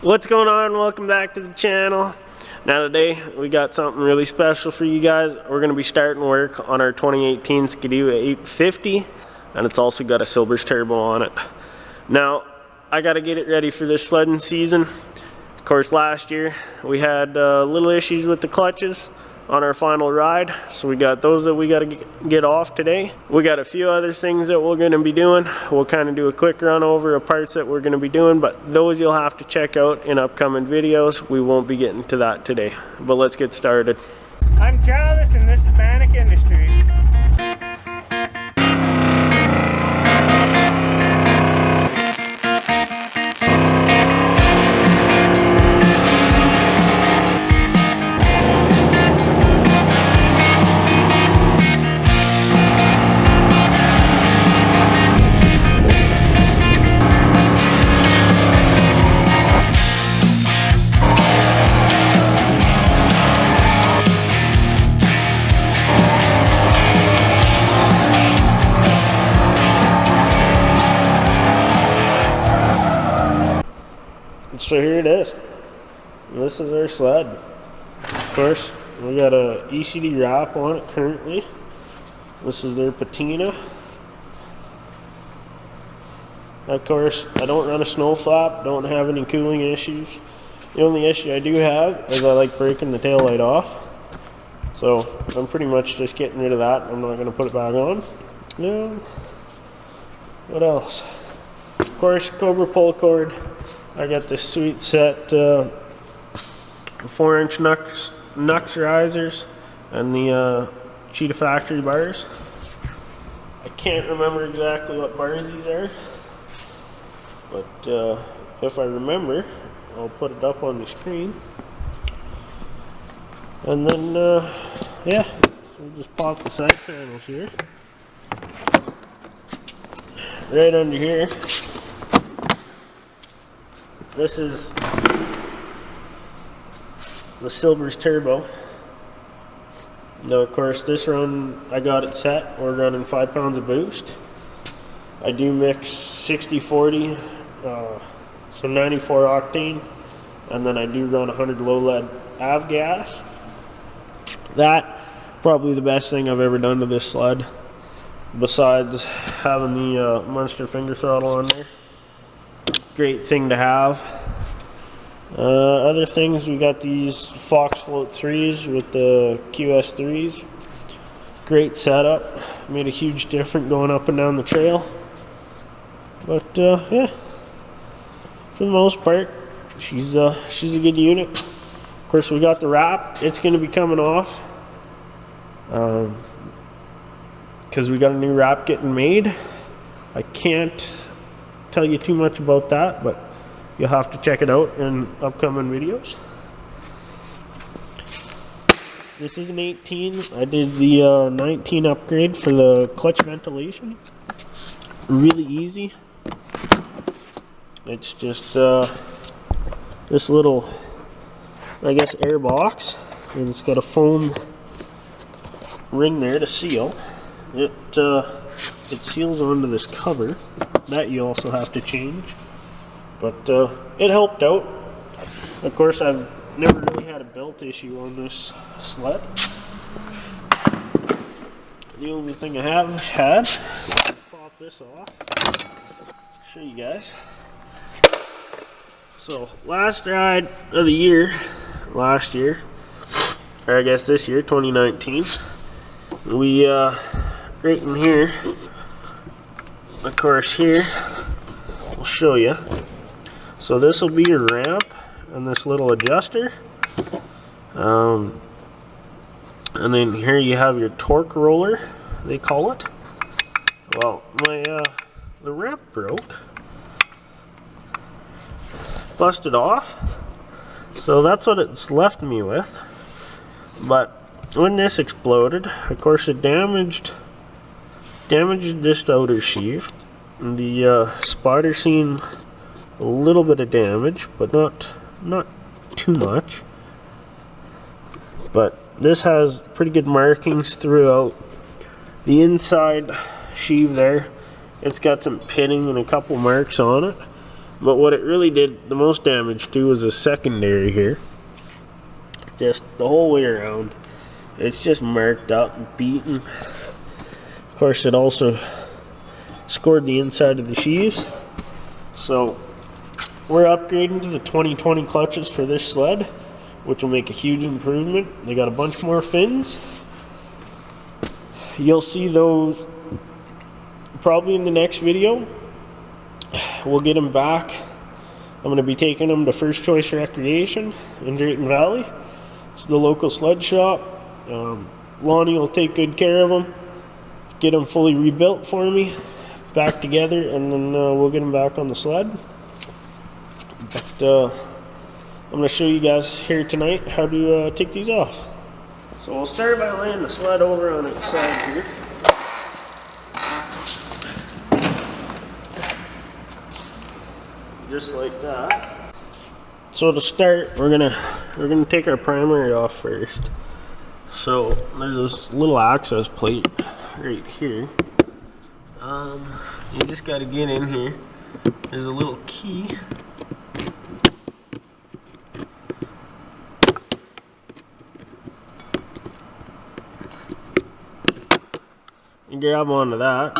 What's going on? Welcome back to the channel. Now today we got something really special for you guys. We're going to be starting work on our 2018 Skidoo 850, and it's also got a Silver's turbo on it. Now I got to get it ready for this sledding season. Of course, last year we had little issues with the clutches on our final ride, so we got those that we got to get off today. We got a few other things that we're going to be doing. We'll kind of do a quick run over of parts that we're going to be doing, but those you'll have to check out in upcoming videos. We won't be getting to that today, but let's get started. I'm Travis and this is Banack Industries. So here it is. This is our sled. Of course, we got a ECD wrap on it currently. This is their patina. Of course, I don't run a snow flap, don't have any cooling issues. The only issue I do have is I like breaking the tail light off. So I'm pretty much just getting rid of that. I'm not going to put it back on. No. What else? Of course, Cobra pull cord. I got this sweet set 4-inch Nux risers and the Cheetah factory bars. I can't remember exactly what bars these are, but if I remember, I'll put it up on the screen. And then, yeah, so we'll just pop the side panels here. Right under here. This is the Silver's turbo. Now, of course, this run I got it set. We're running 5 pounds of boost. I do mix 60-40, so 94 octane, and then I do run 100 low lead avgas. That probably the best thing I've ever done to this sled, besides having the Monster finger throttle on there. Great thing to have. Other things, we got these Fox Float 3s with the QS3s. Great setup. Made a huge difference going up and down the trail. But yeah, for the most part, she's a good unit. Of course, we got the wrap. It's going to be coming off because we got a new wrap getting made. I can't tell you too much about that, but you'll have to check it out in upcoming videos. This is an 18. I did the 19 upgrade for the clutch ventilation. Really easy. It's just this little, I guess, air box, and it's got a foam ring there to seal. It seals onto this cover that you also have to change, but it helped out. Of course, I've never really had a belt issue on this sled. The only thing I have had, pop this off, show you guys. So last ride of the year, last year, or I guess this year, 2019, we right in here, of course, here I'll show you. So this will be your ramp and this little adjuster, and then here you have your torque roller, they call it. Well, the ramp broke, busted off, so that's what it's left me with. But when this exploded, of course, it damaged this outer sheave. The spotter seen a little bit of damage, but not too much. But this has pretty good markings throughout the inside sheave there. It's got some pitting and a couple marks on it. But what it really did the most damage to was the secondary here. Just the whole way around. It's just marked up and beaten. Of course, it also scored the inside of the sheaves. So we're upgrading to the 2020 clutches for this sled, which will make a huge improvement. They got a bunch more fins. You'll see those probably in the next video. We'll get them back. I'm going to be taking them to First Choice Recreation in Drayton Valley. It's the local sled shop. Lonnie will take good care of them, get them fully rebuilt for me, back together, and then we'll get them back on the sled. But I'm going to show you guys here tonight how to take these off. So we'll start by laying the sled over on its side here. Just like that. So to start, we're gonna take our primary off first. So there's this little access plate right here. You just got to get in here. There's a little key. You grab onto that.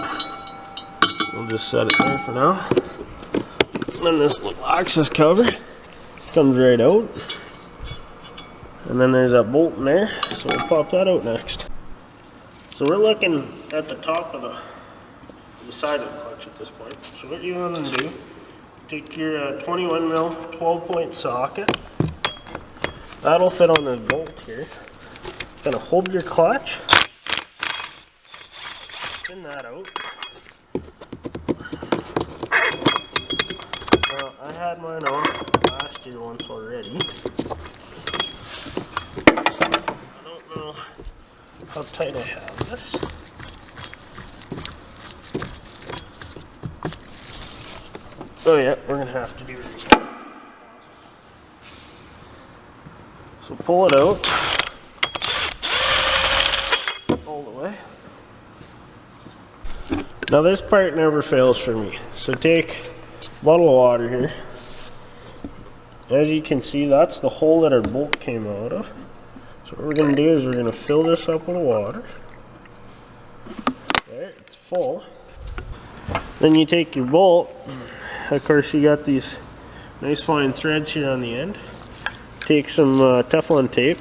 We'll just set it there for now. Then this little access cover comes right out. And then there's that bolt in there, so we'll pop that out next. So we're looking at the top of the side of the clutch at this point. So what you want to do, take your 21 mil 12-point socket. That'll fit on this bolt here. Gonna hold your clutch. Spin that out. I had mine off last year once already. I don't know how tight I have this. Oh yeah, we're gonna have to do this. So pull it out all the way. Now this part never fails for me. So take a bottle of water here. As you can see, that's the hole that our bolt came out of. So what we're going to do is we're going to fill this up with water. There, it's full. Then you take your bolt. Of course, you got these nice fine threads here on the end. Take some Teflon tape.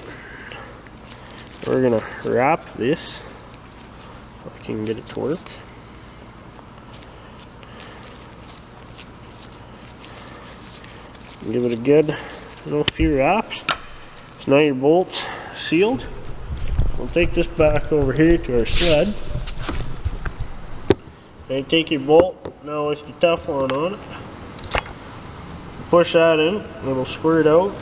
We're going to wrap this. If I can get it to work. Give it a good few wraps. So now your bolt's sealed. We'll take this back over here to our sled. And take your bolt, now with your Teflon on it. Push that in, it'll squirt out.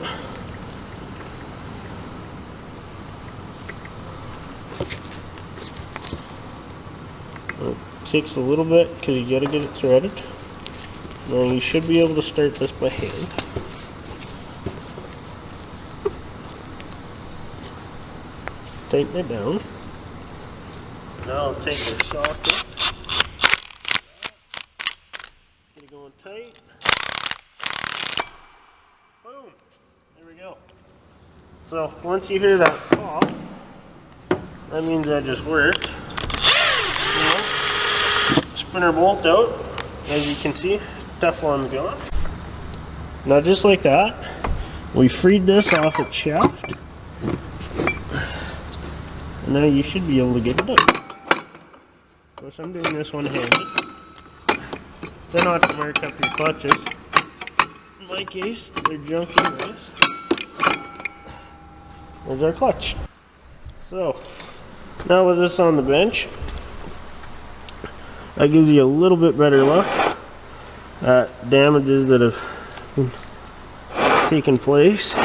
It takes a little bit because you gotta get it threaded. Now you should be able to start this by hand. Tighten it down. Now I'll take your socket. Get it going tight. Boom! There we go. So once you hear that pop, that means that just worked. Now, spin our bolt out. As you can see, Teflon's gone. Now just like that, we freed this off its shaft. And now you should be able to get it out. Of course, I'm doing this one-handed. Then not to mark up your clutches. In my case, they're junk anyways. There's our clutch. So, now with this on the bench, that gives you a little bit better look at damages that have taken place.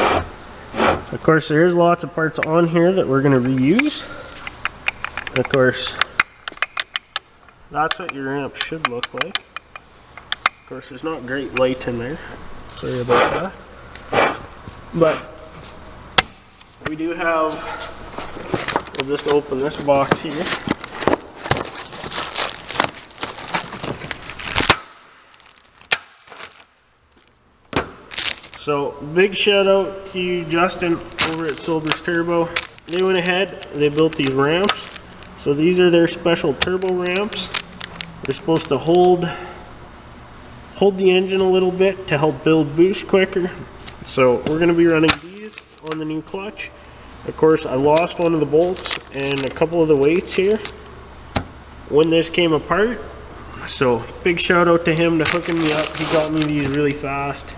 Of course, there's lots of parts on here that we're going to reuse. Of course, that's what your ramp should look like. Of course, there's not great light in there. Sorry about that. But we do have, we'll just open this box here. So big shout out to you, Justin, over at Silver's Turbo. They went ahead, they built these ramps. So these are their special turbo ramps. They're supposed to hold the engine a little bit to help build boost quicker. So we're gonna be running these on the new clutch. Of course, I lost one of the bolts and a couple of the weights here when this came apart. So big shout out to him to hooking me up. He got me these really fast,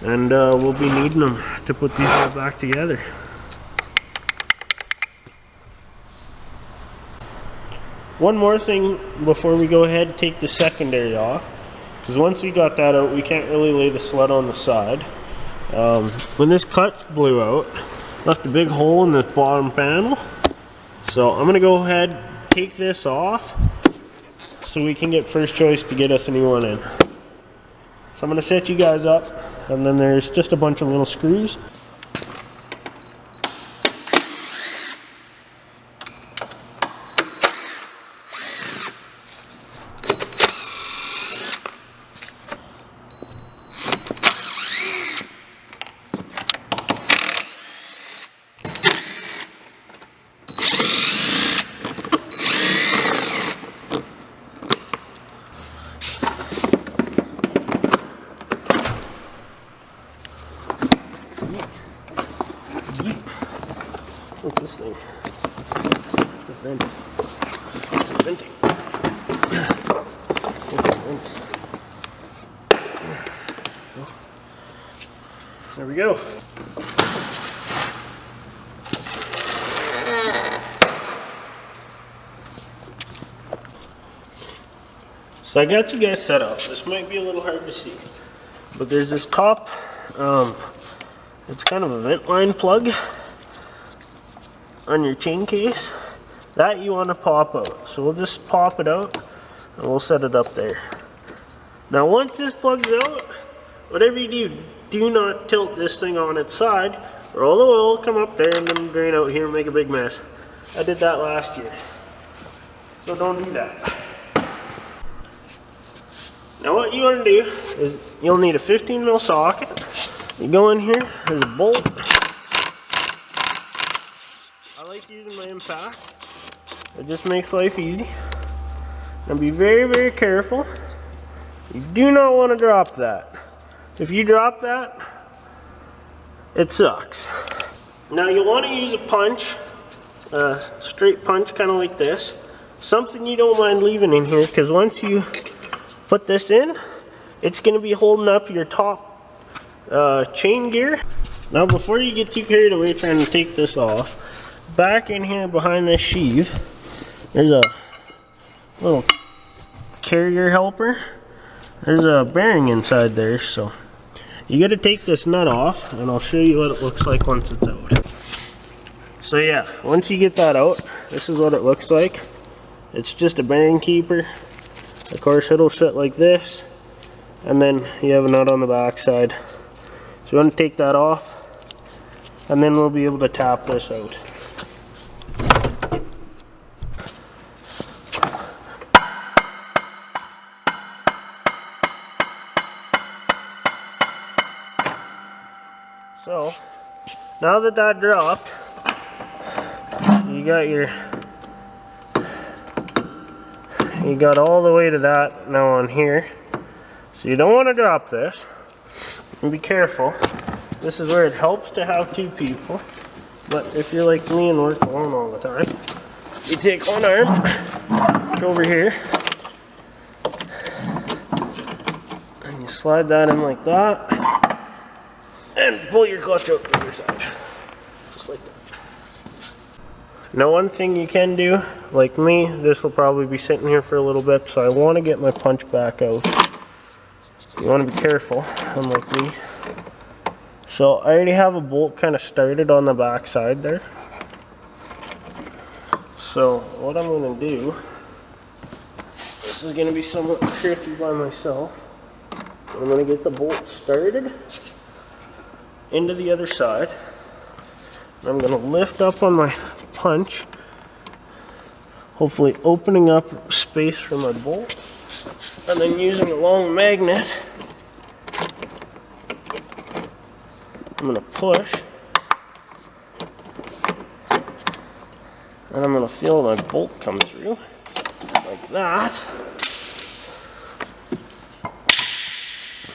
and we'll be needing them to put these all back together. One more thing before we go ahead and take the secondary off, because once we got that out, we can't really lay the sled on the side. When this clutch blew out, left a big hole in the bottom panel. So I'm gonna go ahead, take this off, so we can get first choice to get us a new one in. So I'm gonna set you guys up, and then there's just a bunch of little screws. What's this thing? It's a vent. It's venting. It's a vent. There we go. So I got you guys set up. This might be a little hard to see, but there's this top, it's kind of a vent line plug on your chain case that you want to pop out. So we'll just pop it out and we'll set it up there. Now once this plugs out, whatever you do, do not tilt this thing on its side, or all the oil will come up there and then drain out here and make a big mess. I did that last year, so don't do that. Now what you want to do is you'll need a 15 mil socket. You go in here, there's a bolt. I like using my impact. It just makes life easy. Now be very, very careful. You do not want to drop that. If you drop that, it sucks. Now you'll want to use a punch, a straight punch kind of like this. Something you don't mind leaving in here, because once you put this in, it's going to be holding up your top chain gear. Now before you get too carried away trying to take this off, back in here behind this sheave, there's a little carrier helper. There's a bearing inside there, so you got to take this nut off, and I'll show you what it looks like once it's out. So yeah, once you get that out, this is what it looks like. It's just a bearing keeper. Of course, it'll sit like this, and then you have a nut on the back side. So you want to take that off, and then we'll be able to tap this out. So now that that dropped, you got all the way to that now on here. So you don't want to drop this. And be careful. This is where it helps to have two people. But if you're like me and work alone all the time, you take one arm, go over here, and you slide that in like that, and pull your clutch out the other side. Just like that. Now one thing you can do, like me, this will probably be sitting here for a little bit, so I want to get my punch back out. You want to be careful, unlike me. So I already have a bolt kind of started on the back side there. So what I'm going to do, this is going to be somewhat tricky by myself. I'm going to get the bolt started into the other side. I'm going to lift up on my punch, hopefully opening up space for my bolt, and then using a long magnet, I'm going to push, and I'm going to feel my bolt come through like that.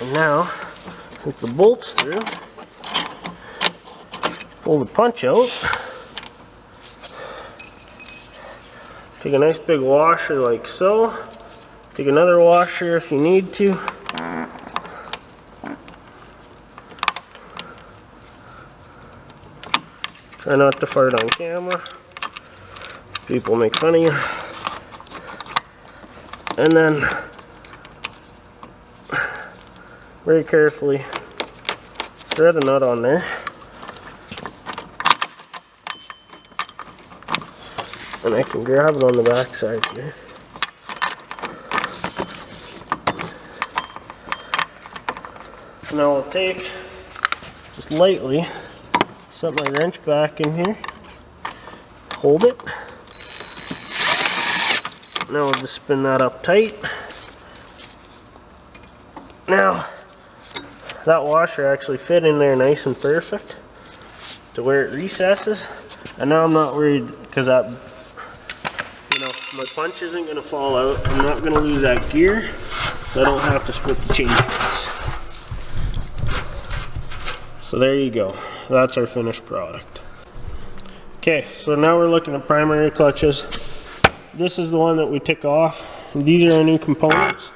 And now, with the bolts through, pull the punch out. Take a nice big washer like so. Take another washer if you need to. Try not to fart on camera. People make fun of you. And then, very carefully, thread a nut on there. And I can grab it on the back side here. Now I'll take, just lightly, set my wrench back in here, hold it. Now I'll just spin that up tight. Now, that washer actually fit in there nice and perfect to where it recesses. And now I'm not worried because that, you know, my punch isn't going to fall out. I'm not going to lose that gear, so I don't have to split the chain cases. So there you go. That's our finished product. Okay, so now we're looking at primary clutches. This is the one that we took off. These are our new components.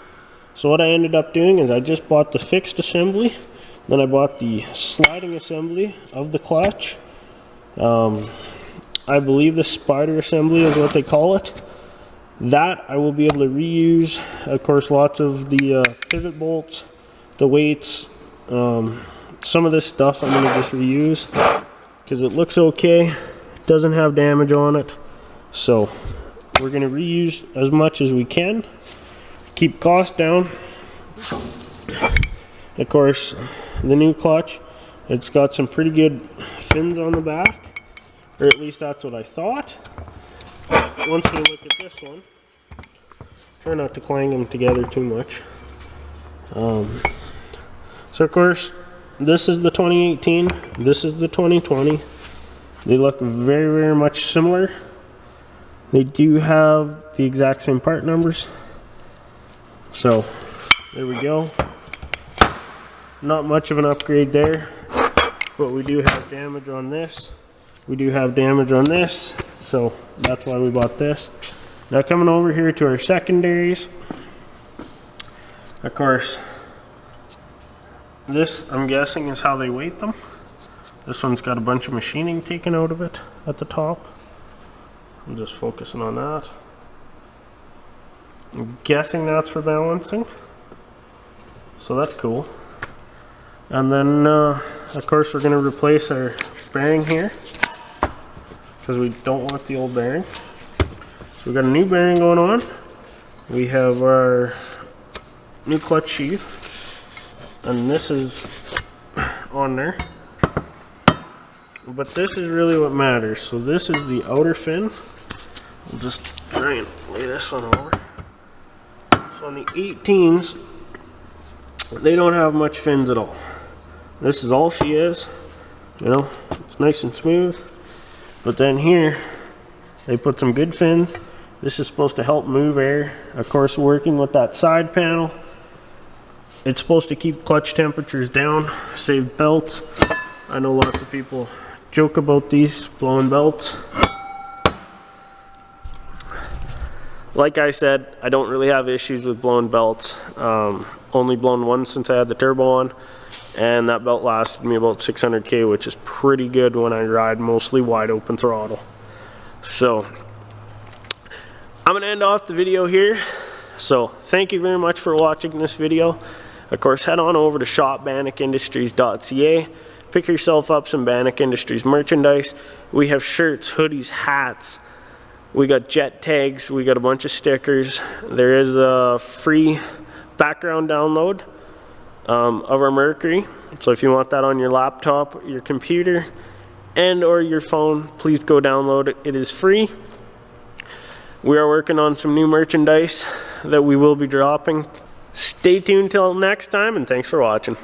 So what I ended up doing is I just bought the fixed assembly, then I bought the sliding assembly of the clutch. I believe the spider assembly is what they call it. That I will be able to reuse. Of course, lots of the pivot bolts, the weights, some of this stuff I'm going to just reuse because it looks okay, doesn't have damage on it. So we're going to reuse as much as we can, keep costs down. Of course, the new clutch, it's got some pretty good fins on the back, or at least that's what I thought. Once we look at this one, try not to clang them together too much. So of course, this is the 2018, this is the 2020. They look very, very much similar. They do have the exact same part numbers. So, there we go. Not much of an upgrade there, but we do have damage on this. We do have damage on this, so that's why we bought this. Now coming over here to our secondaries. Of course, this, I'm guessing, is how they weight them. This one's got a bunch of machining taken out of it at the top. I'm just focusing on that. I'm guessing that's for balancing. So that's cool. And then, of course, we're going to replace our bearing here because we don't want the old bearing. So we've got a new bearing going on. We have our new clutch sheath. And this is on there, but this is really what matters. So this is the outer fin. I'll just try and lay this one over. So on the 18s, they don't have much fins at all. This is all she is, you know, it's nice and smooth. But then here, they put some good fins. This is supposed to help move air. Of course, working with that side panel, it's supposed to keep clutch temperatures down, save belts. I know lots of people joke about these blowing belts. Like I said, I don't really have issues with blowing belts. Only blown one since I had the turbo on, and that belt lasted me about 600K, which is pretty good when I ride mostly wide open throttle. So I'm gonna end off the video here. So thank you very much for watching this video. Of course, head on over to shop.banackindustries.ca. Pick yourself up some Banack Industries merchandise. We have shirts, hoodies, hats. We got jet tags. We got a bunch of stickers. There is a free background download of our Mercury. So if you want that on your laptop, your computer, and or your phone, please go download it. It is free. We are working on some new merchandise that we will be dropping. Stay tuned till next time, and thanks for watching.